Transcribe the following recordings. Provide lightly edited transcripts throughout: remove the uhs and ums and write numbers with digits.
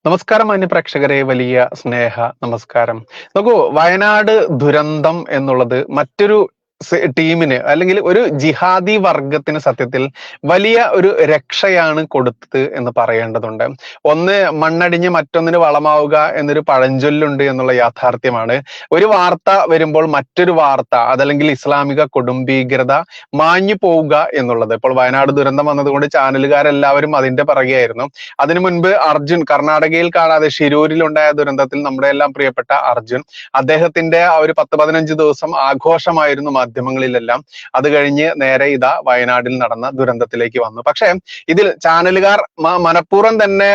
നമസ്കാരം മാന്യ പ്രേക്ഷകരെ, വലിയ സ്നേഹ നമസ്കാരം. നോക്കൂ, വയനാട് ദുരന്തം എന്നുള്ളത് മറ്റൊരു ടീമിന് അല്ലെങ്കിൽ ഒരു ജിഹാദി വർഗത്തിന് സത്യത്തിൽ വലിയ ഒരു രക്ഷയാണ് കൊടുത്തത് എന്ന് പറയേണ്ടതുണ്ട്. ഒന്ന് മണ്ണടിഞ്ഞ് മറ്റൊന്നിന് വളമാവുക എന്നൊരു പഴഞ്ചൊല്ലുണ്ട് എന്നുള്ള യാഥാർത്ഥ്യമാണ്. ഒരു വാർത്ത വരുമ്പോൾ മറ്റൊരു വാർത്ത, അതല്ലെങ്കിൽ ഇസ്ലാമിക കൊടുംഭീകരത മാഞ്ഞു പോവുക എന്നുള്ളത്. ഇപ്പോൾ വയനാട് ദുരന്തം വന്നതുകൊണ്ട് ചാനലുകാരെല്ലാവരും അതിന്റെ പിറകെയായിരുന്നു. അതിനു മുൻപ് അർജുൻ, കർണാടകയിൽ കാണാതെ ഷിരൂരിലുണ്ടായ ദുരന്തത്തിൽ നമ്മുടെ എല്ലാം പ്രിയപ്പെട്ട അർജുൻ, അദ്ദേഹത്തിന്റെ ആ ഒരു 10-15 ദിവസം ആഘോഷമായിരുന്നു മാധ്യമങ്ങളിലെല്ലാം. അത് കഴിഞ്ഞ് നേരെ ഇതാ വയനാട്ടിൽ നടന്ന ദുരന്തത്തിലേക്ക് വന്നു. പക്ഷെ ഇതിൽ ചാനലുകാർ മനഃപൂർവ്വം തന്നെ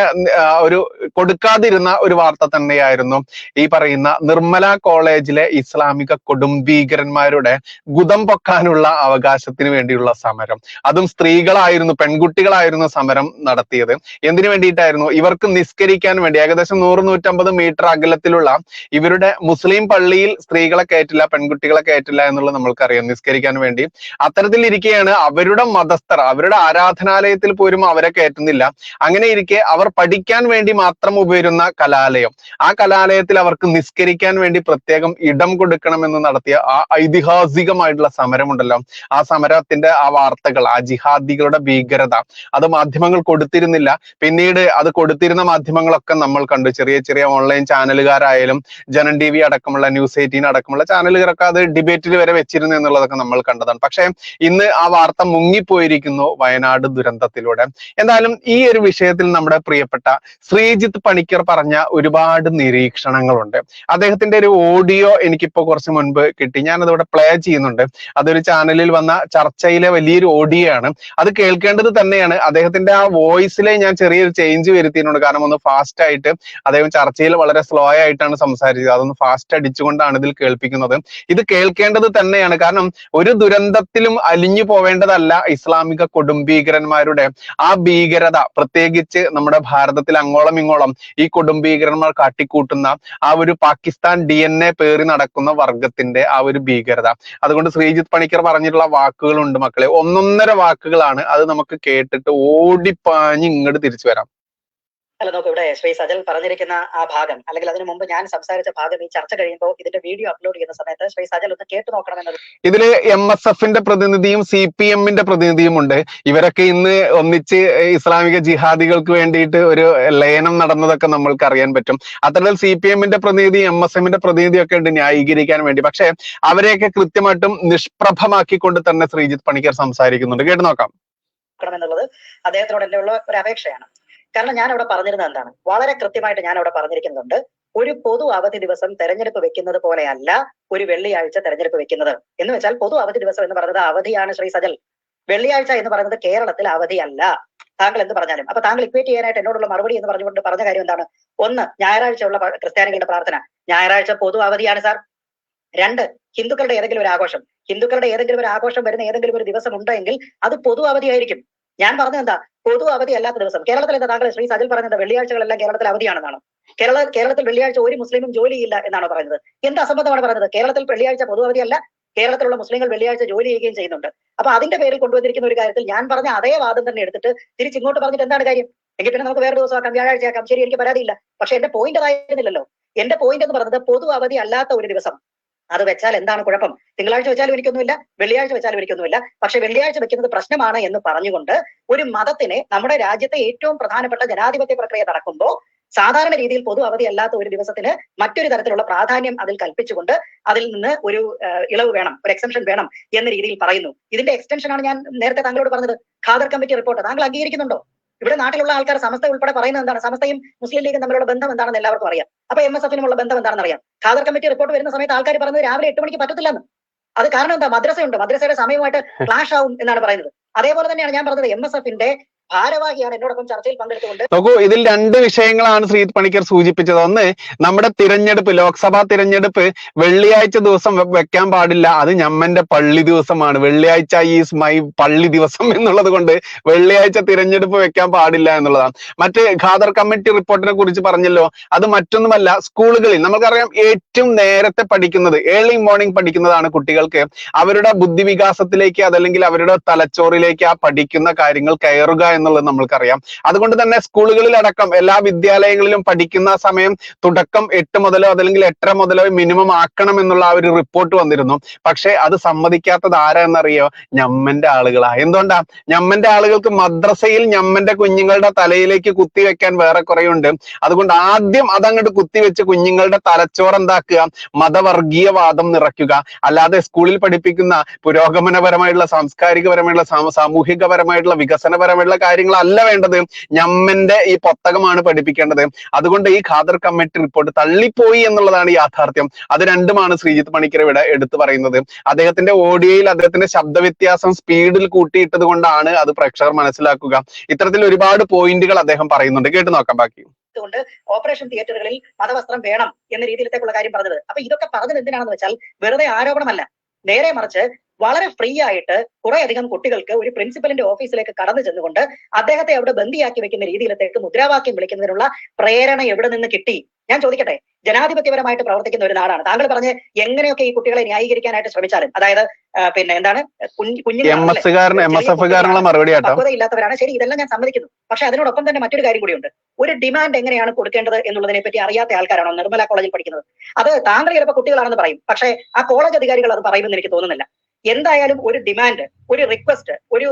ഒരു കൊടുക്കാതിരുന്ന ഒരു വാർത്ത തന്നെയായിരുന്നു ഈ പറയുന്ന നിർമ്മല കോളേജിലെ ഇസ്ലാമിക കൊടുംഭീകരന്മാരുടെ ഗുദം പൊക്കാനുള്ള അവകാശത്തിന് വേണ്ടിയുള്ള സമരം. അതും സ്ത്രീകളായിരുന്നു, പെൺകുട്ടികളായിരുന്നു സമരം നടത്തിയത്. എന്തിനു വേണ്ടിയിട്ടായിരുന്നു? ഇവർക്ക് നിസ്കരിക്കാൻ വേണ്ടി ഏകദേശം 100-150 മീറ്റർ അകലത്തിലുള്ള ഇവരുടെ മുസ്ലിം പള്ളിയിൽ സ്ത്രീകളെ കയറ്റില്ല, പെൺകുട്ടികളെ കയറ്റില്ല എന്നുള്ളത് നമ്മൾക്കറിയാം, നിസ്കരിക്കാൻ വേണ്ടി. അത്തരത്തിൽ ഇരിക്കെയാണ് അവരുടെ മതസ്ഥർ, അവരുടെ ആരാധനാലയത്തിൽ പോലും അവരെ കയറ്റുന്നില്ല. അങ്ങനെ ഇരിക്കെ അവർ പഠിക്കാൻ വേണ്ടി മാത്രം ഉപയോഗിക്കുന്ന കലാലയം, ആ കലാലയത്തിൽ അവർക്ക് നിസ്കരിക്കാൻ വേണ്ടി പ്രത്യേകം ഇടം കൊടുക്കണമെന്ന് നടത്തിയ ആ ഐതിഹാസികമായിട്ടുള്ള സമരമുണ്ടല്ലോ, ആ സമരത്തിന്റെ ആ വാർത്തകൾ, ആ ജിഹാദികളുടെ ഭീകരത അത് മാധ്യമങ്ങൾ കൊടുത്തിരുന്നില്ല. പിന്നീട് അത് കൊടുത്തിരുന്ന മാധ്യമങ്ങളൊക്കെ നമ്മൾ കണ്ടു. ചെറിയ ചെറിയ ഓൺലൈൻ ചാനലുകാരായാലും ജനൻ TV അടക്കമുള്ള ന്യൂസ് 18 അടക്കമുള്ള ചാനലുകാരൊക്കെ അത് ഡിബേറ്റിൽ വരെ വെച്ചിരുന്നു എന്നുള്ളതൊക്കെ നമ്മൾ കണ്ടതാണ്. പക്ഷെ ഇന്ന് ആ വാർത്ത മുങ്ങിപ്പോയിരിക്കുന്നു വയനാട് ദുരന്തത്തിലൂടെ. എന്തായാലും ഈ ഒരു വിഷയത്തിൽ നമ്മുടെ പ്രിയപ്പെട്ട ശ്രീജിത്ത് പണിക്കർ പറഞ്ഞ ഒരുപാട് നിരീക്ഷണങ്ങളുണ്ട്. അദ്ദേഹത്തിന്റെ ഒരു ഓഡിയോ എനിക്കിപ്പോ കുറച്ച് മുൻപ് കിട്ടി, ഞാനതവിടെ പ്ലേ ചെയ്യുന്നുണ്ട്. അതൊരു ചാനലിൽ വന്ന ചർച്ചയിലെ വലിയൊരു ഓഡിയോ ആണ്. അത് കേൾക്കേണ്ടത് തന്നെയാണ്. അദ്ദേഹത്തിന്റെ ആ വോയിസിലെ ഞാൻ ചെറിയൊരു ചേഞ്ച് വരുത്തിയിട്ടുണ്ട്. കാരണം ഒന്ന് ഫാസ്റ്റ് ആയിട്ട്, അദ്ദേഹം ചർച്ചയിൽ വളരെ സ്ലോ ആയിട്ടാണ് സംസാരിച്ചത്. അതൊന്ന് ഫാസ്റ്റ് അടിച്ചുകൊണ്ടാണ് ഇതിൽ കേൾപ്പിക്കുന്നത്. ഇത് കേൾക്കേണ്ടത് തന്നെയാണ്. കാരണം ഒരു ദുരന്തത്തിലും അലിഞ്ഞു പോവേണ്ടതല്ല ഇസ്ലാമിക കൊടുംഭീകരന്മാരുടെ ആ ഭീകരത. പ്രത്യേകിച്ച് നമ്മുടെ ഭാരതത്തിൽ അങ്ങോളം ഇങ്ങോളം ഈ കൊടുംഭീകരന്മാർ കാട്ടിക്കൂട്ടുന്ന ആ ഒരു പാകിസ്ഥാൻ DNA പേറി നടക്കുന്ന വർഗത്തിന്റെ ആ ഒരു ഭീകരത. അതുകൊണ്ട് ശ്രീജിത്ത് പണിക്കർ പറഞ്ഞിട്ടുള്ള വാക്കുകളുണ്ട് മക്കളെ, ഒന്നൊന്നര വാക്കുകളാണ്. അത് നമുക്ക് കേട്ടിട്ട് ഓടിപ്പാഞ്ഞ് ഇങ്ങോട്ട് തിരിച്ചു വരാം. അല്ല, നോക്കൂ, ഇവിടെ ശ്രീ സജൽ പറഞ്ഞിരിക്കുന്ന ആ ഭാഗം, അല്ലെങ്കിൽ അതിനു മുമ്പ് ഞാൻ സംസാരിച്ച ഭാഗം ഈ ചർച്ച കഴിയുമ്പോൾ ഇതിന്റെ വീഡിയോ അപ്ലോഡ് ചെയ്യുന്ന സമയത്ത് ശ്രീ സജൽ ഒന്ന് കേട്ടു നോക്കണമെന്നത്. ഇതില് MSFന്റെ പ്രതിനിധിയും CPMന്റെ പ്രതിനിധിയും ഉണ്ട്. ഇവരൊക്കെ ഇന്ന് ഒന്നിച്ച് ഇസ്ലാമിക ജിഹാദികൾക്ക് വേണ്ടിയിട്ട് ഒരു ലയനം നടന്നതൊക്കെ നമ്മൾക്ക് അറിയാൻ പറ്റും. അത്തരത്തിൽ CPMന്റെ പ്രതിനിധി, MSMന്റെ പ്രതിനിധിയൊക്കെ ഉണ്ട് ന്യായീകരിക്കാൻ വേണ്ടി. പക്ഷെ അവരെയൊക്കെ കൃത്യമായിട്ടും നിഷ്പ്രഭമാക്കിക്കൊണ്ട് തന്നെ ശ്രീജിത്ത് പണിക്കർ സംസാരിക്കുന്നുണ്ട്. കേട്ടു നോക്കാം. എന്നുള്ളത് അദ്ദേഹത്തിനോട് എന്റെ ഉള്ള ഒരു അപേക്ഷയാണ്. കാരണം ഞാൻ അവിടെ പറഞ്ഞിരുന്നത് എന്താണ്, വളരെ കൃത്യമായിട്ട് ഞാൻ അവിടെ പറഞ്ഞിരിക്കുന്നുണ്ട്, ഒരു പൊതു അവധി ദിവസം തെരഞ്ഞെടുപ്പ് വെക്കുന്നത് പോലെയല്ല ഒരു വെള്ളിയാഴ്ച തെരഞ്ഞെടുപ്പ് വെക്കുന്നത്. എന്ന് വെച്ചാൽ പൊതു അവധി ദിവസം എന്ന് പറയുന്നത് അവധിയാണ് ശ്രീ സജൽ. വെള്ളിയാഴ്ച എന്ന് പറയുന്നത് കേരളത്തിൽ അവധിയല്ല. താങ്കൾ എന്ത് പറഞ്ഞാലും. അപ്പൊ താങ്കൾ ഇക്വേറ്റ് ചെയ്യാനായിട്ട് എന്നോടുള്ള മറുപടി എന്ന് പറഞ്ഞുകൊണ്ട് പറഞ്ഞ കാര്യം എന്താണ്? ഒന്ന്, ഞായറാഴ്ച ഉള്ള ക്രിസ്ത്യാനികളുടെ പ്രാർത്ഥന, ഞായറാഴ്ച പൊതു അവധിയാണ് സാർ. രണ്ട്, ഹിന്ദുക്കളുടെ ഏതെങ്കിലും ഒരു ആഘോഷം, ഹിന്ദുക്കളുടെ ഏതെങ്കിലും ഒരു ആഘോഷം വരുന്ന ഏതെങ്കിലും ഒരു ദിവസം ഉണ്ടെങ്കിൽ അത് പൊതു അവധിയായിരിക്കും. ഞാൻ പറഞ്ഞത് എന്താ, പൊതു അവധി അല്ലാത്ത ദിവസം. കേരളത്തിൽ എന്താ താങ്കൾ ശ്രീ സജൽ പറഞ്ഞത് വെള്ളിയാഴ്ചകളെല്ലാം കേരളത്തിൽ അവധിയാണെന്നാണ്? കേരളത്തിൽ വെള്ളിയാഴ്ച ഒരു മുസ്ലിമും ജോലിയില്ല എന്നാണോ പറയുന്നത്? എന്ത് അസംബന്ധമാണ് പറയുന്നത്? കേരളത്തിൽ വെള്ളിയാഴ്ച പൊതു അവധിയല്ല, കേരളത്തിലുള്ള മുസ്ലിങ്ങൾ വെള്ളിയാഴ്ച ജോലി ചെയ്യുകയും ചെയ്യുന്നുണ്ട്. അപ്പൊ അതിന്റെ പേരിൽ കൊണ്ടുവന്നിരിക്കുന്ന ഒരു കാര്യത്തിൽ ഞാൻ പറഞ്ഞ അതേ വാദം തന്നെ എടുത്തിട്ട് തിരിച്ചിങ്ങോട്ട് പറഞ്ഞിട്ട് എന്താണ് കാര്യം? എങ്കിൽ പിന്നെ നമുക്ക് വേറെ ദിവസം ആക്കാം, വ്യാഴാഴ്ച ആക്കാം, ശരി, എനിക്ക് പരാതിയില്ല. പക്ഷെ എന്റെ പോയിന്റ് അതായിരുന്നില്ലല്ലോ. എന്റെ പോയിന്റ് എന്ന് പറയുന്നത് പൊതു അവധി അല്ലാത്ത ഒരു ദിവസം അത് വെച്ചാൽ എന്താണ് കുഴപ്പം? തിങ്കളാഴ്ച വെച്ചാലും എനിക്കൊന്നുമില്ല, വെള്ളിയാഴ്ച വെച്ചാലും എനിക്കൊന്നുമില്ല. പക്ഷെ വെള്ളിയാഴ്ച വെക്കുന്നത് പ്രശ്നമാണ് എന്ന് പറഞ്ഞുകൊണ്ട് ഒരു മതത്തിനെ, നമ്മുടെ രാജ്യത്തെ ഏറ്റവും പ്രധാനപ്പെട്ട ജനാധിപത്യ പ്രക്രിയ നടക്കുമ്പോൾ സാധാരണ രീതിയിൽ പൊതു അവധി അല്ലാത്ത ഒരു ദിവസത്തിന് മറ്റൊരു തരത്തിലുള്ള പ്രാധാന്യം അതിൽ കൽപ്പിച്ചുകൊണ്ട് അതിൽ നിന്ന് ഒരു ഇളവ് വേണം, ഒരു എക്സംഷൻ വേണം എന്ന രീതിയിൽ പറയുന്നു. ഇതിന്റെ എക്സ്റ്റൻഷൻ ആണ് ഞാൻ നേരത്തെ താങ്കളോട് പറഞ്ഞത്. ഖാദർ കമ്മിറ്റി റിപ്പോർട്ട് താങ്കൾ അംഗീകരിക്കുന്നുണ്ടോ? ഇവിടെ നാട്ടിലുള്ള ആൾക്കാർ സമസ്ത ഉൾപ്പെടെ പറയുന്നത് എന്താണ്? സമസ്തയും മുസ്ലിം ലീഗും തമ്മിലുള്ള ബന്ധം എന്താണെന്ന് എല്ലാവർക്കും അറിയാം. അപ്പൊ MSFനുമുള്ള ബന്ധം എന്താണെന്ന് അറിയാം. ഖാദർ കമ്മിറ്റി റിപ്പോർട്ട് വരുന്ന സമയത്ത് ആൾക്കാർ പറയുന്നത് രാവിലെ 8 മണിക്ക് പറ്റത്തില്ലെന്ന്. അത് കാരണം എന്താ? മദ്രസയുണ്ട്, മദ്രസയുടെ സമയമായിട്ട് ക്ലാഷ് ആവും എന്നാണ് പറയുന്നത്. അതേപോലെ തന്നെയാണ് ഞാൻ പറഞ്ഞത്, MSFന്റെ ഭാരവാഹിയാണ് എന്നോടൊപ്പം ചർച്ചയിൽ പങ്കെടുത്തുകൊണ്ട്. നോക്കൂ, ഇതിൽ രണ്ട് വിഷയങ്ങളാണ് ശ്രീജിത്ത് പണിക്കർ സൂചിപ്പിച്ചത്. ഒന്ന്, നമ്മുടെ തിരഞ്ഞെടുപ്പ്, ലോക്സഭാ തിരഞ്ഞെടുപ്പ് വെള്ളിയാഴ്ച ദിവസം വെക്കാൻ പാടില്ല, അത് ഞമ്മന്റെ പള്ളി ദിവസമാണ്, വെള്ളിയാഴ്ച ഈസ് മൈ പള്ളി ദിവസം എന്നുള്ളത് കൊണ്ട് വെള്ളിയാഴ്ച തിരഞ്ഞെടുപ്പ് വെക്കാൻ പാടില്ല എന്നുള്ളതാണ്. മറ്റ് ഖാദർ കമ്മിറ്റി റിപ്പോർട്ടിനെ കുറിച്ച് പറഞ്ഞല്ലോ, അത് മറ്റൊന്നുമല്ല, സ്കൂളുകളിൽ നമുക്കറിയാം ഏറ്റവും നേരത്തെ പഠിക്കുന്നത്, ഏർലി മോർണിംഗ് പഠിക്കുന്നതാണ് കുട്ടികൾക്ക് അവരുടെ ബുദ്ധിവികാസത്തിലേക്ക്, അതല്ലെങ്കിൽ അവരുടെ തലച്ചോറിലേക്ക് ആ പഠിക്കുന്ന കാര്യങ്ങൾ കയറുക എന്നുള്ളത് നമ്മൾക്കറിയാം. അതുകൊണ്ട് തന്നെ സ്കൂളുകളിലടക്കം എല്ലാ വിദ്യാലയങ്ങളിലും പഠിക്കുന്ന സമയം തുടക്കം 8 മുതലോ അതല്ലെങ്കിൽ 8:30 മുതലോ മിനിമം ആക്കണം എന്നുള്ള ആ ഒരു റിപ്പോർട്ട് വന്നിരുന്നു. പക്ഷെ അത് സമ്മതിക്കാത്തത് ആരാന്നറിയോ? ഞമ്മന്റെ ആളുകളാ. എന്തുകൊണ്ടാ? ഞമ്മന്റെ ആളുകൾക്ക് മദ്രസയിൽ ഞമ്മന്റെ കുഞ്ഞുങ്ങളുടെ തലയിലേക്ക് കുത്തിവെക്കാൻ വേറെ കുറേയുണ്ട്. അതുകൊണ്ട് ആദ്യം അതങ്ങോട്ട് കുത്തിവെച്ച് കുഞ്ഞുങ്ങളുടെ തലച്ചോറ് എന്താക്കുക? മതവർഗീയവാദം നിറയ്ക്കുക. അല്ലാതെ സ്കൂളിൽ പഠിപ്പിക്കുന്ന പുരോഗമനപരമായിട്ടുള്ള സാംസ്കാരികപരമായിട്ടുള്ള സാമൂഹികപരമായിട്ടുള്ള വികസനപരമായിട്ടുള്ള കാര്യങ്ങളല്ല വേണ്ടത്. ഞമ്മന്റെ ഈ പുസ്തകമാണ് പഠിപ്പിക്കേണ്ടത്. അതുകൊണ്ട് ഈ ഖാദർ കമ്മിറ്റി റിപ്പോർട്ട് തള്ളിപ്പോയി എന്നുള്ളതാണ് യാഥാർത്ഥ്യം. അത് രണ്ടുമാണ് ശ്രീജിത്ത് പണിക്കർ ഇവിടെ എടുത്തു പറയുന്നത്. അദ്ദേഹത്തിന്റെ ഓഡിയോയിൽ അദ്ദേഹത്തിന്റെ ശബ്ദവ്യത്യാസം സ്പീഡിൽ കൂട്ടിയിട്ടത് കൊണ്ടാണ് അത് പ്രേക്ഷകർ മനസ്സിലാക്കുക. ഇത്തരത്തിൽ ഒരുപാട് പോയിന്റുകൾ അദ്ദേഹം പറയുന്നുണ്ട്. കേട്ടു നോക്കാം ബാക്കി. കൊണ്ട് ഓപ്പറേഷൻ തിയേറ്ററുകളിൽ മതവസ്ത്രം വേണം എന്ന രീതിയിലേക്കുള്ള കാര്യം പറഞ്ഞത്. അപ്പൊ ഇതൊക്കെ പറഞ്ഞത് എന്തിനാണെന്ന് വെച്ചാൽ വെറുതെ ആരോപണമല്ല, നേരെ മറിച്ച് വളരെ ഫ്രീ ആയിട്ട് കുറെ അധികം കുട്ടികൾക്ക് ഒരു പ്രിൻസിപ്പലിന്റെ ഓഫീസിലേക്ക് കടന്നു ചെന്നുകൊണ്ട് അദ്ദേഹത്തെ അവിടെ ബന്ദിയാക്കി വെക്കുന്ന രീതിയിലേക്ക് മുദ്രാവാക്യം വിളിക്കുന്നതിനുള്ള പ്രേരണ എവിടെ നിന്ന് കിട്ടി? ഞാൻ ചോദിക്കട്ടെ, ജനാധിപത്യപരമായിട്ട് പ്രവർത്തിക്കുന്ന ഒരു നാടാണ്. താങ്കൾ പറഞ്ഞ് എങ്ങനെയൊക്കെ ഈ കുട്ടികളെ ന്യായീകരിക്കാനായിട്ട് ശ്രമിച്ചാലും, അതായത് പിന്നെ എന്താണ് പക്വതയില്ലാത്തവരാണ്, ശരി, ഇതെല്ലാം ഞാൻ സമ്മതിക്കുന്നു. പക്ഷെ അതിനോടൊപ്പം തന്നെ മറ്റൊരു കാര്യം കൂടിയുണ്ട്. ഒരു ഡിമാൻഡ് എങ്ങനെയാണ് കൊടുക്കേണ്ടത് എന്നുള്ളതിനെ പറ്റി അറിയാത്ത ആൾക്കാരാണോ നിർമ്മല കോളേജിൽ പഠിക്കുന്നത്? അത് താങ്കൾ ചിലപ്പോൾ കുട്ടികളാണെന്ന് പറയും, പക്ഷേ ആ കോളേജ് അധികാരികൾ അത് പറയുമെന്ന് എനിക്ക് തോന്നുന്നില്ല. എന്തായാലും ഒരു ഡിമാൻഡ്, ഒരു റിക്വസ്റ്റ്, ഒരു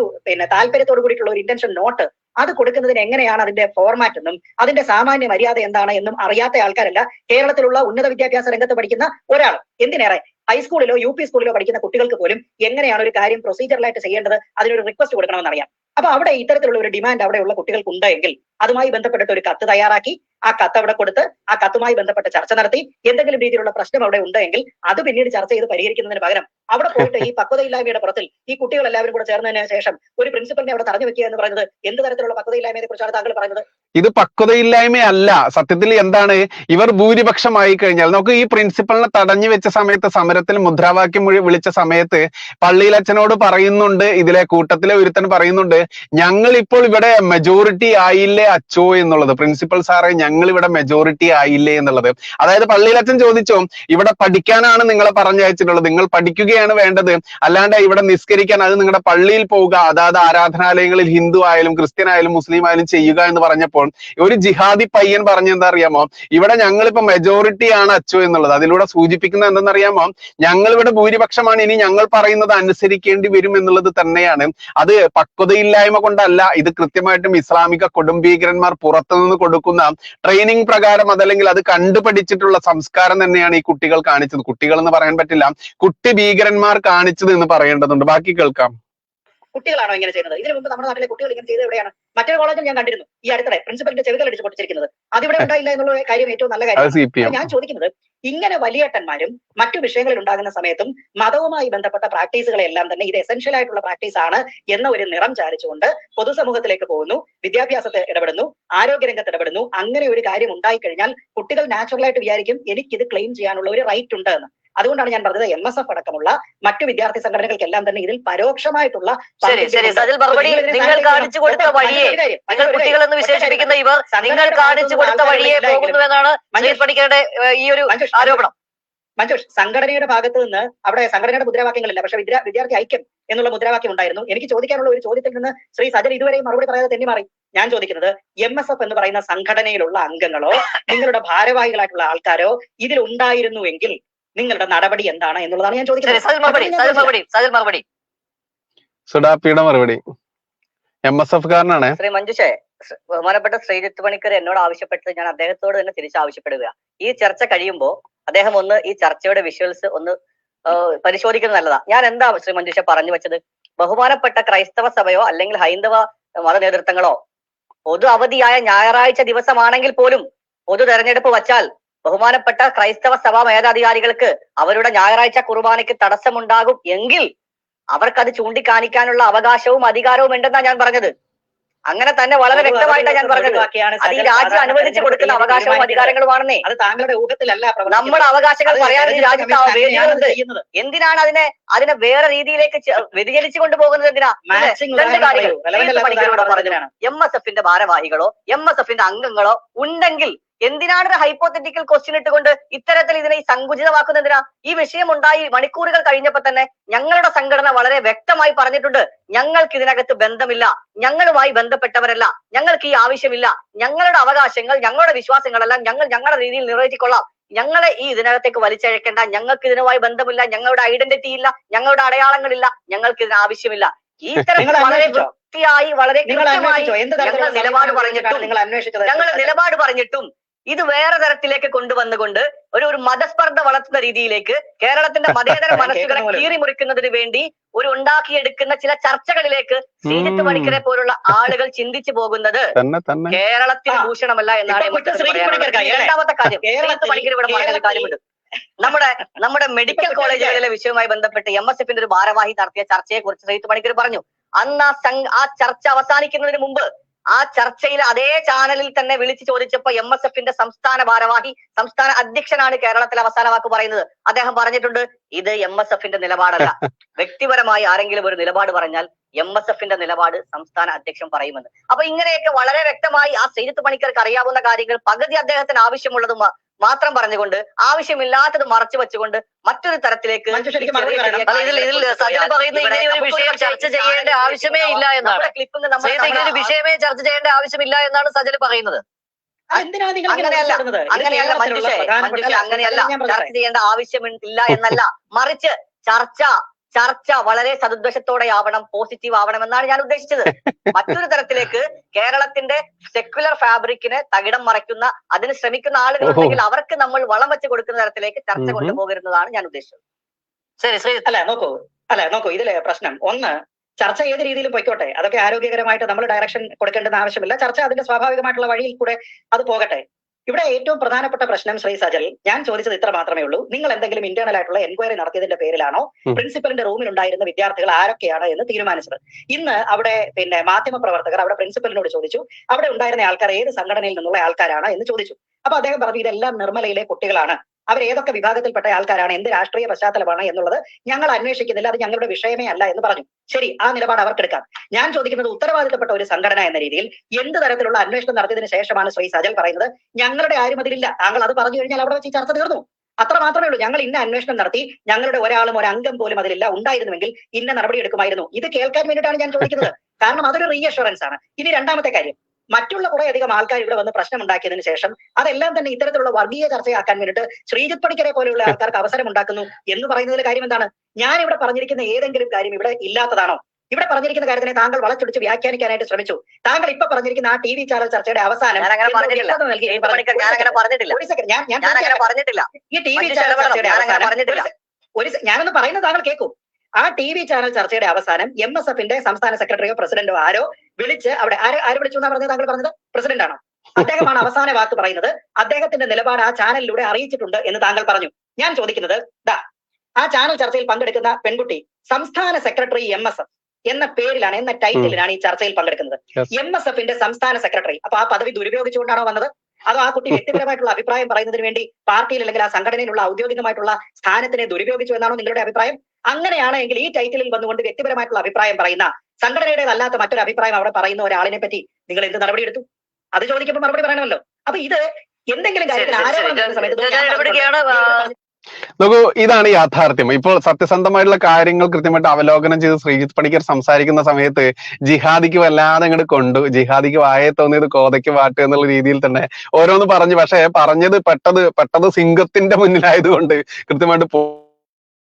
താല്പര്യത്തോട് കൂടിയിട്ടുള്ള ഒരു ഇന്റൻഷൻ നോട്ട്, അത് കൊടുക്കുന്നതിന് എങ്ങനെയാണ് അതിന്റെ ഫോർമാറ്റ് എന്നും അതിന്റെ സാമാന്യ മര്യാദ എന്താണ് എന്നും അറിയാത്ത ആൾക്കാരല്ല കേരളത്തിലുള്ള ഉന്നത വിദ്യാഭ്യാസ രംഗത്ത് പഠിക്കുന്ന ഒരാൾ. എന്തിനേറെ ഹൈസ്കൂളിലോ UP സ്കൂളിലോ പഠിക്കുന്ന കുട്ടികൾക്ക് പോലും എങ്ങനെയാണ് ഒരു കാര്യം പ്രൊസീജിയറലായിട്ട് ചെയ്യേണ്ടത്, അതിനൊരു റിക്വസ്റ്റ് കൊടുക്കണമെന്ന് അറിയാം. അപ്പൊ അവിടെ ഇത്തരത്തിലുള്ള ഒരു ഡിമാൻഡ് അവിടെയുള്ള കുട്ടികൾക്ക് ഉണ്ടെങ്കിൽ അതുമായി ബന്ധപ്പെട്ടിട്ട് ഒരു കത്ത് തയ്യാറാക്കി ആ കത്ത് അവിടെ കൊടുത്ത് ആ കത്തുമായി ബന്ധപ്പെട്ട് ചർച്ച നടത്തി എന്തെങ്കിലും രീതിയിലുള്ള പ്രശ്നം അവിടെ ഉണ്ടെങ്കിൽ അത് പിന്നീട് ചർച്ച ചെയ്ത് പരിഹരിക്കുന്നതിന് പകരം അവിടെ പോയിട്ട് ഈ പക്വതയില്ലായ്മയുടെ പുറത്തിൽ ഈ കുട്ടികൾ എല്ലാവരും കൂടെ ചേർന്നതിന് ശേഷം ഒരു പ്രിൻസിപ്പലിനെ അവിടെ തടഞ്ഞു വെക്കുക എന്ന് പറയുന്നത് എന്ത് തരത്തിലുള്ള പക്വതയില്ലായ്മയെ കുറിച്ചാണ് താങ്കൾ പറയുന്നത്? ഇത് പക്വതയില്ലായ്മയല്ല. സത്യത്തിൽ എന്താണ്, ഇവർ ഭൂരിപക്ഷമായി കഴിഞ്ഞാൽ നമുക്ക് ഈ പ്രിൻസിപ്പലിനെ തടഞ്ഞു വെച്ച സമയത്ത്, സമരത്തിൽ മുദ്രാവാക്യം വിളിച്ച സമയത്ത് പള്ളിയിലച്ഛനോട് പറയുന്നുണ്ട്, ഇതിലെ കൂട്ടത്തിലെ ഒരുത്തൻ പറയുന്നുണ്ട്, ഞങ്ങൾ ഇപ്പോൾ ഇവിടെ മെജോറിറ്റി ആയില്ലേ അച്ചോ എന്നുള്ളത്. പ്രിൻസിപ്പൽ സാറേ, ഞങ്ങൾ ഇവിടെ മെജോറിറ്റി ആയില്ലേ എന്നുള്ളത്. അതായത് പള്ളിയിലച്ഛൻ ചോദിച്ചു, ഇവിടെ പഠിക്കാനാണ് നിങ്ങളെ പറഞ്ഞയച്ചിട്ടുള്ളത്, നിങ്ങൾ പഠിക്കുകയാണ് വേണ്ടത്, അല്ലാണ്ട് ഇവിടെ നിസ്കരിക്കാൻ അത് നിങ്ങളുടെ പള്ളിയിൽ പോവുക, അതായത് ആരാധനാലയങ്ങളിൽ ഹിന്ദു ആയാലും ക്രിസ്ത്യൻ ആയാലും മുസ്ലിം ആയാലും ചെയ്യുക എന്ന് പറഞ്ഞപ്പോൾ ഒരു ജിഹാദി പയ്യൻ പറഞ്ഞ എന്താ അറിയാമോ? ഇവിടെ ഞങ്ങളിപ്പോ മെജോറിറ്റി ആണ് അച്ചോ എന്നുള്ളത്. അതിലൂടെ സൂചിപ്പിക്കുന്നത് എന്തെന്നറിയാമോ? ഞങ്ങൾ ഇവിടെ ഭൂരിപക്ഷമാണ്, ഇനി ഞങ്ങൾ പറയുന്നത് അനുസരിക്കേണ്ടി വരും എന്നുള്ളത് തന്നെയാണ്. അത് പക്വതയില്ലായ്മ കൊണ്ടല്ല, ഇത് കൃത്യമായിട്ടും ഇസ്ലാമിക കൊടുംഭീകരന്മാർ പുറത്തുനിന്ന് കൊടുക്കുന്ന ട്രെയിനിങ് പ്രകാരം അതല്ലെങ്കിൽ അത് കണ്ടുപഠിച്ചിട്ടുള്ള സംസ്കാരം തന്നെയാണ് ഈ കുട്ടികൾ കാണിച്ചത്. കുട്ടികൾ എന്ന് പറയാൻ പറ്റില്ല, കുട്ടി ഭീകരന്മാർ കാണിച്ചത് എന്ന് പറയേണ്ടതുണ്ട്. ബാക്കി കേൾക്കാം. കുട്ടികളാണോ ഇങ്ങനെ ചെയ്യുന്നത്? ഇതിനു മുമ്പ് നമ്മുടെ നാട്ടിലെ കുട്ടികൾ ഇങ്ങനെ ചെയ്ത് എവിടെയാണ്? മറ്റൊരു കോളേജിൽ ഞാൻ കണ്ടിരുന്നു ഈ അടുത്തിടെ പ്രിൻസിപ്പലിന്റെ ചെവികൾ അടിച്ച് പൊട്ടിച്ചിരിക്കുന്നത്. അതിവിടെ ഉണ്ടായില്ല എന്നുള്ള കാര്യം ഏറ്റവും നല്ല കാര്യം. ഞാൻ ചോദിക്കുന്നത്, ഇങ്ങനെ വലിയേട്ടന്മാരും മറ്റു വിഷയങ്ങളിൽ ഉണ്ടാകുന്ന സമയത്തും മതവുമായി ബന്ധപ്പെട്ട പ്രാക്ടീസുകളെല്ലാം തന്നെ ഇത് എസെൻഷ്യൽ ആയിട്ടുള്ള പ്രാക്ടീസ് ആണ് എന്ന ഒരു നിറം ചാരിച്ചുകൊണ്ട് പൊതുസമൂഹത്തിലേക്ക് പോകുന്നു, വിദ്യാഭ്യാസത്തെ ഇടപെടുന്നു, ആരോഗ്യരംഗത്ത് ഇടപെടുന്നു. അങ്ങനെ ഒരു കാര്യം ഉണ്ടായി കഴിഞ്ഞാൽ കുട്ടികൾ നാച്ചുറലായിട്ട് വിചാരിക്കും എനിക്കിത് ക്ലെയിം ചെയ്യാനുള്ള ഒരു റൈറ്റ് ഉണ്ട് എന്ന്. അതുകൊണ്ടാണ് ഞാൻ പറഞ്ഞത് MSF അടക്കമുള്ള മറ്റു വിദ്യാർത്ഥി സംഘടനകൾക്കെല്ലാം തന്നെ ഇതിൽ പരോക്ഷമായിട്ടുള്ള നിങ്ങൾ കാണിച്ചു കൊടുത്ത വഴിയെ, നിങ്ങൾ കുട്ടികളെന്ന് വിശേഷിപ്പിക്കുന്ന ഇവർ നിങ്ങൾ കാണിച്ചു കൊടുത്ത വഴിയെ പോകുന്നുവെന്നാണ് മനീഷ് പണിക്കരുടെ ഈ ഒരു ആരോപണം. മഞ്ജുഷ്, സംഘടനയുടെ ഭാഗത്ത് നിന്ന് അവിടെ സംഘടനയുടെ മുദ്രാവാക്യങ്ങളില്ല, പക്ഷെ വിദ്യാർത്ഥി ഐക്യം എന്നുള്ള മുദ്രാവാക്യം ഉണ്ടായിരുന്നു. എനിക്ക് ചോദിക്കാനുള്ള ഒരു ചോദ്യത്തിൽ നിന്ന് ശ്രീ സജൽ ഇതുവരെയും മറുപടി പറയാതെ തെന്നി മാറി. ഞാൻ ചോദിക്കുന്നത്, MSF എന്ന് പറയുന്ന സംഘടനയിലുള്ള അംഗങ്ങളോ നിങ്ങളുടെ ഭാരവാഹികളായിട്ടുള്ള ആൾക്കാരോ ഇതിൽ ഉണ്ടായിരുന്നുവെങ്കിൽ നിങ്ങളുടെ നടപടി എന്താണ് എന്നുള്ളതാണ് ഞാൻ ചോദിക്കുന്നത്. സുഡാപ്പിയുടെ മറുപടി MSF കാരനാണ്. ശ്രീ മഞ്ജുഷേ, ബഹുമാനപ്പെട്ട ശ്രീജിത്ത് പണിക്കർ എന്നോട് ആവശ്യപ്പെട്ടത് ഞാൻ അദ്ദേഹത്തോട് തന്നെ തിരിച്ചാവശ്യപ്പെടുക. ഈ ചർച്ച കഴിയുമ്പോൾ അദ്ദേഹം ഒന്ന് ഈ ചർച്ചയുടെ വിഷ്വൽസ് ഒന്ന് പരിശോധിക്കുന്നത് നല്ലതാ. ഞാൻ എന്താ ശ്രീ മഞ്ജുഷ പറഞ്ഞു വെച്ചത്? ബഹുമാനപ്പെട്ട ക്രൈസ്തവ സഭയോ അല്ലെങ്കിൽ ഹൈന്ദവ മത നേതൃത്വങ്ങളോ പൊതു അവധിയായ ഞായറാഴ്ച ദിവസമാണെങ്കിൽ പോലും പൊതു തെരഞ്ഞെടുപ്പ് വച്ചാൽ ബഹുമാനപ്പെട്ട ക്രൈസ്തവ സഭാ മേധാധികാരികൾക്ക് അവരുടെ ഞായറാഴ്ച കുർബാനയ്ക്ക് തടസ്സമുണ്ടാകും എങ്കിൽ അവർക്കത് ചൂണ്ടിക്കാണിക്കാനുള്ള അവകാശവും അധികാരവും ഉണ്ടെന്നാണ് ഞാൻ പറഞ്ഞത്. അങ്ങനെ തന്നെ വളരെ വ്യക്തമായിട്ടാണ് ഞാൻ പറഞ്ഞത്. അത് ഈ രാജ്യം അനുവദിച്ചു കൊടുക്കുന്ന അവകാശവും അധികാരങ്ങളുമാണെന്നേ. അത് താങ്കളുടെ ഊഹത്തിലല്ല. നമ്മുടെ അവകാശങ്ങൾ പറയാൻ ഈ രാജ്യത്ത് വേദികളുണ്ട്. എന്തിനാണ് അതിനെ വേറെ രീതിയിലേക്ക് വ്യതിചലിച്ചു കൊണ്ടുപോകുന്നത്? എന്തിനാ? രണ്ട് കാര്യങ്ങൾ MSFന്റെ ഭാരവാഹികളോ MSFന്റെ അംഗങ്ങളോ ഉണ്ടെങ്കിൽ എന്തിനാണ് ഒരു ഹൈപ്പോത്തറ്റിക്കൽ ക്വസ്റ്റ്യൻ ഇട്ടുകൊണ്ട് ഇത്തരത്തിൽ ഇതിനെ സങ്കുചിതമാക്കുന്നത്? എന്തിനാ? ഈ വിഷയം ഉണ്ടായി മണിക്കൂറുകൾ കഴിഞ്ഞപ്പോൾ തന്നെ ഞങ്ങളുടെ സംഘടന വളരെ വ്യക്തമായി പറഞ്ഞിട്ടുണ്ട്, ഞങ്ങൾക്ക് ഇതിനകത്ത് ബന്ധമില്ല, ഞങ്ങളുമായി ബന്ധപ്പെട്ടവരല്ല, ഞങ്ങൾക്ക് ഈ ആവശ്യമില്ല, ഞങ്ങളുടെ അവകാശങ്ങൾ ഞങ്ങളുടെ വിശ്വാസങ്ങളെല്ലാം ഞങ്ങൾ ഞങ്ങളുടെ രീതിയിൽ നിർവഹിച്ചിക്കൊള്ളാം, ഞങ്ങളെ ഈ ഇതിനകത്തേക്ക് വലിച്ചഴക്കേണ്ട, ഞങ്ങൾക്ക് ഇതിനുമായി ബന്ധമില്ല, ഞങ്ങളുടെ ഐഡന്റിറ്റി ഇല്ല, ഞങ്ങളുടെ അടയാളങ്ങളില്ല, ഞങ്ങൾക്ക് ഇതിന് ആവശ്യമില്ല. ഈ തരത്തിൽ വളരെ വൃത്തിയായി വളരെ കൃത്യമായി ഞങ്ങൾ നിലപാട് പറഞ്ഞിട്ടും ഇത് വേറെ തരത്തിലേക്ക് കൊണ്ടുവന്നുകൊണ്ട് ഒരു മതസ്പർദ്ധ വളർത്തുന്ന രീതിയിലേക്ക് കേരളത്തിന്റെ മതേതര മനസ്സുകളെ കീറിമുറിക്കുന്നതിന് വേണ്ടി ഒരു ഉണ്ടാക്കിയെടുക്കുന്ന ചില ചർച്ചകളിലേക്ക് ശ്രീജിത്ത് പണിക്കരെ പോലുള്ള ആളുകൾ ചിന്തിച്ചു പോകുന്നത് കേരളത്തിന് ഭൂഷണമല്ല എന്നാണ്. രണ്ടാമത്തെ കാര്യം, ശ്രീജിത്ത് പണിക്കർ ഇവിടെ പറഞ്ഞ കാര്യമുണ്ട്. നമ്മുടെ മെഡിക്കൽ കോളേജുകളിലെ വിഷയവുമായി ബന്ധപ്പെട്ട് MSFന്റെ ഒരു ഭാരവാഹി നടത്തിയ ചർച്ചയെ കുറിച്ച് ശ്രീജിത്ത് പണിക്കർ പറഞ്ഞു. അന്ന് ആ ചർച്ച അവസാനിക്കുന്നതിന് മുമ്പ് ആ ചർച്ചയിൽ അതേ ചാനലിൽ തന്നെ വിളിച്ചു ചോദിച്ചപ്പോ MSFന്റെ സംസ്ഥാന ഭാരവാഹി, സംസ്ഥാന അധ്യക്ഷനാണ് കേരളത്തിലെ അവസാന വാക്ക് പറയുന്നത്. അദ്ദേഹം പറഞ്ഞിട്ടുണ്ട്, ഇത് MSFന്റെ നിലപാടല്ല, വ്യക്തിപരമായി ആരെങ്കിലും ഒരു നിലപാട് പറഞ്ഞാൽ MSFന്റെ നിലപാട് സംസ്ഥാന അധ്യക്ഷൻ പറയുമെന്ന്. അപ്പൊ ഇങ്ങനെയൊക്കെ വളരെ വ്യക്തമായി ആ ശ്രീജിത്ത് പണിക്കർക്ക് അറിയാവുന്ന കാര്യങ്ങൾ പകുതി അദ്ദേഹത്തിന് ആവശ്യമുള്ളത് മാത്രം പറഞ്ഞുകൊണ്ട് ആവശ്യമില്ലാത്തത് മറച്ചു വെച്ചുകൊണ്ട് മറ്റൊരു തരത്തിലേക്ക് ചർച്ച ചെയ്യേണ്ട ആവശ്യമേ ഇല്ല എന്നാണ് വിഷയമേ ചർച്ച ചെയ്യേണ്ട ആവശ്യമില്ല എന്നാണ് സജൽ പറയുന്നത്. അങ്ങനെയല്ല ചർച്ച ചെയ്യേണ്ട ആവശ്യമില്ല എന്നല്ല, മറിച്ച് ചർച്ച വളരെ സദുദ്ദേശത്തോടെ ആവണം, പോസിറ്റീവ് ആവണം എന്നാണ് ഞാൻ ഉദ്ദേശിച്ചത്. മറ്റൊരു തരത്തിലേക്ക് കേരളത്തിന്റെ സെക്യുലർ ഫാബ്രിക്കിനെ തകിടം മറയ്ക്കുന്ന, അതിന് ശ്രമിക്കുന്ന ആളുകളുണ്ടെങ്കിൽ അവർക്ക് നമ്മൾ വളം വെച്ച് കൊടുക്കുന്ന തരത്തിലേക്ക് ചർച്ച കൊണ്ടുപോകരുന്നതാണ് ഞാൻ ഉദ്ദേശിച്ചത്. ശരി, നോക്കൂ ഇതിലെ പ്രശ്നം ഒന്ന്, ചർച്ച ഏത് രീതിയിലും പൊയ്ക്കോട്ടെ, അതൊക്കെ ആരോഗ്യകരമായിട്ട് നമ്മൾ ഡയറക്ഷൻ കൊടുക്കേണ്ടെന്ന് ആവശ്യമില്ല. ചർച്ച അതിന്റെ സ്വാഭാവികമായിട്ടുള്ള വഴിയിൽ കൂടെ അത് പോകട്ടെ. ഇവിടെ ഏറ്റവും പ്രധാനപ്പെട്ട പ്രശ്നം ശ്രീ സജൽ, ഞാൻ ചോദിച്ചത് ഇത്ര മാത്രമേ ഉള്ളൂ. നിങ്ങൾ എന്തെങ്കിലും ഇന്റേണൽ ആയിട്ടുള്ള എൻക്വയറി നടത്തിയതിന്റെ പേരിലാണോ പ്രിൻസിപ്പലിന്റെ റൂമിൽ ഉണ്ടായിരുന്ന വിദ്യാർത്ഥികൾ ആരൊക്കെയാണ് എന്ന് തീരുമാനിച്ചത്? ഇന്ന് അവിടെ മാധ്യമ പ്രവർത്തകർ അവിടെ പ്രിൻസിപ്പലിനോട് ചോദിച്ചു, അവിടെ ഉണ്ടായിരുന്ന ആൾക്കാർ ഏത് സംഘടനയിൽ നിന്നുള്ള ആൾക്കാരാണ് എന്ന് ചോദിച്ചു. അപ്പൊ അദ്ദേഹം പറഞ്ഞു, ഇതെല്ലാം നിർമ്മലയിലെ കുട്ടികളാണ്, അവർ ഏതൊക്കെ വിഭാഗത്തിൽപ്പെട്ട ആൾക്കാരാണ്, എന്ത് രാഷ്ട്രീയ പശ്ചാത്തലമാണ് എന്നുള്ളത് ഞങ്ങൾ അന്വേഷിക്കുന്നില്ല, അത് ഞങ്ങളുടെ വിഷയമേ അല്ല എന്ന് പറഞ്ഞു. ശരി, ആ നിലപാട് അവർക്കെടുക്കാം. ഞാൻ ചോദിക്കുന്നത്, ഉത്തരവാദിത്തപ്പെട്ട ഒരു സംഘടന എന്ന രീതിയിൽ എന്ത് തരത്തിലുള്ള അന്വേഷണം നടത്തിയതിനു ശേഷമാണ് ശ്രീ സജൽ പറയുന്നത് ഞങ്ങളുടെ ആരും അതിലില്ല? താങ്കൾ അത് പറഞ്ഞു കഴിഞ്ഞാൽ അവിടെ വെച്ച് ചർച്ച തീർന്നു. അത്ര മാത്രമേ ഉള്ളൂ. ഞങ്ങൾ ഇന്ന അന്വേഷണം നടത്തി, ഞങ്ങളുടെ ഒരാളും ഒരു അംഗം പോലും അതിലില്ല, ഉണ്ടായിരുന്നുവെങ്കിൽ ഇന്ന നടപടി എടുക്കുമായിരുന്നു. ഇത് കേൾക്കാൻ വേണ്ടിയിട്ടാണ് ഞാൻ ചോദിക്കുന്നത്. കാരണം അതൊരു റീഅഷുറൻസ് ആണ്. ഇനി രണ്ടാമത്തെ കാര്യം, മറ്റുള്ള കുറെ അധികം ആൾക്കാർ ഇവിടെ വന്ന് പ്രശ്നം ഉണ്ടാക്കിയതിനു ശേഷം അതെല്ലാം തന്നെ ഇത്തരത്തിലുള്ള വർഗീയ ചർച്ചയാക്കാൻ വേണ്ടിയിട്ട് ശ്രീജിത്ത് പണിക്കരെ പോലെയുള്ള ആൾക്കാർക്ക് അവസരം ഉണ്ടാക്കുന്നു എന്ന് പറയുന്നതിൽ കാര്യം എന്താണ്? ഞാൻ ഇവിടെ പറഞ്ഞിരിക്കുന്ന ഏതെങ്കിലും കാര്യം ഇവിടെ ഇല്ലാത്തതാണോ? ഇവിടെ പറഞ്ഞിരിക്കുന്ന കാര്യത്തിനെ താങ്കൾ വളച്ചൊടിച്ച് വ്യാഖ്യാനിക്കാനായിട്ട് ശ്രമിച്ചു. താങ്കൾ ഇപ്പൊ പറഞ്ഞിരിക്കുന്ന ആ TV ചാനൽ ചർച്ചയുടെ അവസാനം ഈ TV ചാനൽ ചർച്ചയുടെ അവസാനം ഞാനൊന്ന് പറയുന്നത് താങ്കൾ കേൾക്കൂ. ആ TV ചാനൽ ചർച്ചയുടെ അവസാനം MSFന്റെ സംസ്ഥാന സെക്രട്ടറിയോ പ്രസിഡന്റോ ആരോ വിളിച്ച് അവിടെ ആര് വിളിച്ചു എന്നാ പറഞ്ഞത്? താങ്കൾ പറഞ്ഞത് പ്രസിഡന്റ് ആണോ? അദ്ദേഹമാണ് അവസാന വാക്ക് പറയുന്നത്. അദ്ദേഹത്തിന്റെ നിലപാട് ആ ചാനലിലൂടെ അറിയിച്ചിട്ടുണ്ട് എന്ന് താങ്കൾ പറഞ്ഞു. ഞാൻ ചോദിക്കുന്നത്, ആ ചാനൽ ചർച്ചയിൽ പങ്കെടുക്കുന്ന പെൺകുട്ടി സംസ്ഥാന സെക്രട്ടറി MSF എന്ന പേരിലാണ്, എന്ന ടൈറ്റിലാണ് ഈ ചർച്ചയിൽ പങ്കെടുക്കുന്നത്. MSFന്റെ സംസ്ഥാന സെക്രട്ടറി. അപ്പൊ ആ പദവി ദുരുപയോഗിച്ചുകൊണ്ടാണോ വന്നത്? അതോ ആ കുട്ടി വ്യക്തിപരമായിട്ടുള്ള അഭിപ്രായം പറയുന്നതിന് വേണ്ടി പാർട്ടിയിൽ അല്ലെങ്കിൽ ആ സംഘടനയിലുള്ള ഔദ്യോഗികമായിട്ടുള്ള സ്ഥാനത്തിനെ ദുരുപയോഗിച്ചു എന്നാണോ നിങ്ങളുടെ അഭിപ്രായം? അങ്ങനെയാണെങ്കിൽ ഈ ടൈറ്റിലിൽ വന്നുകൊണ്ട് വ്യക്തിപരമായിട്ടുള്ള അഭിപ്രായം പറയുന്ന, സംഘടനയുടേതല്ലാത്ത മറ്റൊരു അഭിപ്രായം അവിടെ പറയുന്ന ഒരാളിനെ പറ്റി നിങ്ങൾ എന്ത് നടപടി എടുത്തു? അത് ചോദിക്കുമ്പോൾ മറുപടി പറയണമല്ലോ. അപ്പൊ ഇത് എന്തെങ്കിലും കാര്യത്തിൽ ആരോപണം സമയത്ത് നോക്കൂ, ഇതാണ് യാഥാർത്ഥ്യം. ഇപ്പോൾ സത്യസന്ധമായിട്ടുള്ള കാര്യങ്ങൾ കൃത്യമായിട്ട് അവലോകനം ചെയ്ത് ശ്രീജിത്ത് പണിക്കർ സംസാരിക്കുന്ന സമയത്ത് ജിഹാദിക്ക് വല്ലാതെ അങ്ങോട്ട് കൊണ്ടു, ജിഹാദിക്ക് വായെ തോന്നിയത് കോതയ്ക്ക് വാട്ട് എന്നുള്ള രീതിയിൽ തന്നെ ഓരോന്ന് പറഞ്ഞു. പക്ഷെ പറഞ്ഞത് പെട്ടത് സിംഹത്തിന്റെ മുന്നിലായതുകൊണ്ട് കൃത്യമായിട്ട്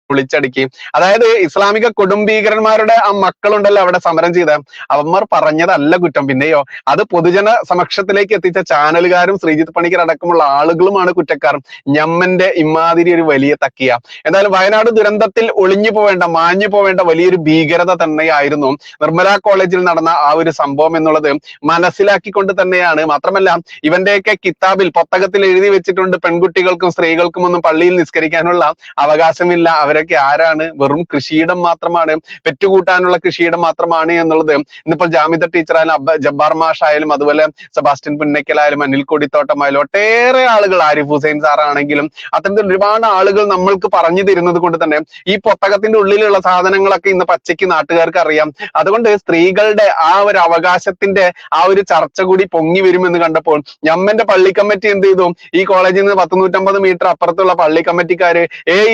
പൊളിച്ചടുക്കി. അതായത് ഇസ്ലാമിക കൊടുംഭീകരന്മാരുടെ ആ മക്കളുണ്ടല്ലോ അവിടെ സമരം ചെയ്ത, അവന്മാർ പറഞ്ഞതല്ല കുറ്റം. പിന്നെയോ അത് പൊതുജന സമക്ഷത്തിലേക്ക് എത്തിച്ച ചാനലുകാരും ശ്രീജിത്ത് പണിക്കർ അടക്കമുള്ള ആളുകളുമാണ് കുറ്റക്കാർ. ഞമ്മന്റെ ഇമാതിരി ഒരു വലിയ തക്കിയ. എന്തായാലും വയനാട് ദുരന്തത്തിൽ ഒളിഞ്ഞു പോവേണ്ട, മാഞ്ഞു പോവേണ്ട വലിയൊരു ഭീകരത തന്നെയായിരുന്നു നിർമ്മല കോളേജിൽ നടന്ന ആ ഒരു സംഭവം എന്നുള്ളത് മനസ്സിലാക്കിക്കൊണ്ട് തന്നെയാണ്. മാത്രമല്ല, ഇവന്റെയൊക്കെ കിതാബിൽ പുസ്തകത്തിൽ എഴുതി വെച്ചിട്ടുണ്ട്, പെൺകുട്ടികൾക്കും സ്ത്രീകൾക്കും ഒന്നും പള്ളിയിൽ നിസ്കരിക്കാനുള്ള അവകാശമില്ല, അവരെ ഇവരൊക്കെ ആരാണ്? വെറും കൃഷിയിടം മാത്രമാണ്, പെറ്റുകൂട്ടാനുള്ള കൃഷിയിടം മാത്രമാണ് എന്നുള്ളത് ഇന്നിപ്പോൾ ജാമിദ ടീച്ചറായാലും ജബ്ബാർ മാഷായാലും അതുപോലെ സെബാസ്റ്റ്യൻ പുന്നക്കലായാലും അനിൽ കൊടിത്തോട്ടമായാലും ഒട്ടേറെ ആളുകൾ, ആരിഫ് ഹുസൈൻ സാറാണെങ്കിലും അത്തരത്തിൽ ഒരുപാട് ആളുകൾ നമ്മൾക്ക് പറഞ്ഞു തരുന്നത് കൊണ്ട് തന്നെ ഈ പൊട്ടകത്തിന്റെ ഉള്ളിലുള്ള സാധനങ്ങളൊക്കെ ഇന്ന് പച്ചയ്ക്ക് നാട്ടുകാർക്ക് അറിയാം. അതുകൊണ്ട് സ്ത്രീകളുടെ ആ ഒരു അവകാശത്തിന്റെ ആ ഒരു ചർച്ച കൂടി പൊങ്ങി വരുമെന്ന് കണ്ടപ്പോൾ ഞമ്മന്റെ പള്ളി കമ്മിറ്റി എന്ത് ചെയ്തു? ഈ കോളേജിൽ നിന്ന് 150 മീറ്റർ അപ്പുറത്തുള്ള പള്ളി കമ്മിറ്റിക്കാര്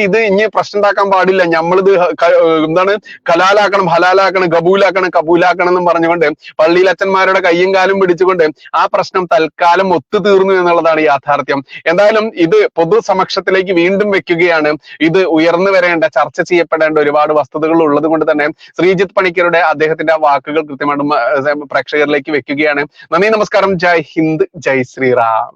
ഇത് ഇനി പ്രശ്നം ഉണ്ടാക്കാൻ പാടില്ല, നമ്മളിത് എന്താണ് കലാലാക്കണം, ഹലാലാക്കണം, കബൂലാക്കണം എന്നും പറഞ്ഞുകൊണ്ട് പള്ളിയിൽ അച്ഛന്മാരുടെ കയ്യും കാലും പിടിച്ചുകൊണ്ട് ആ പ്രശ്നം തൽക്കാലം ഒത്തുതീർന്നു എന്നുള്ളതാണ് യാഥാർത്ഥ്യം. എന്തായാലും ഇത് പൊതുസമക്ഷത്തിലേക്ക് വീണ്ടും വെക്കുകയാണ്. ഇത് ഉയർന്നു വരേണ്ട, ചർച്ച ചെയ്യപ്പെടേണ്ട ഒരുപാട് വസ്തുതകൾ ഉള്ളത് കൊണ്ട് തന്നെ ശ്രീജിത്ത് പണിക്കരുടെ അദ്ദേഹത്തിന്റെ ആ വാക്കുകൾ കൃത്യമായിട്ടും പ്രേക്ഷകരിലേക്ക് വെക്കുകയാണ്. നന്ദി, നമസ്കാരം, ജയ് ഹിന്ദ്, ജയ് ശ്രീറാം.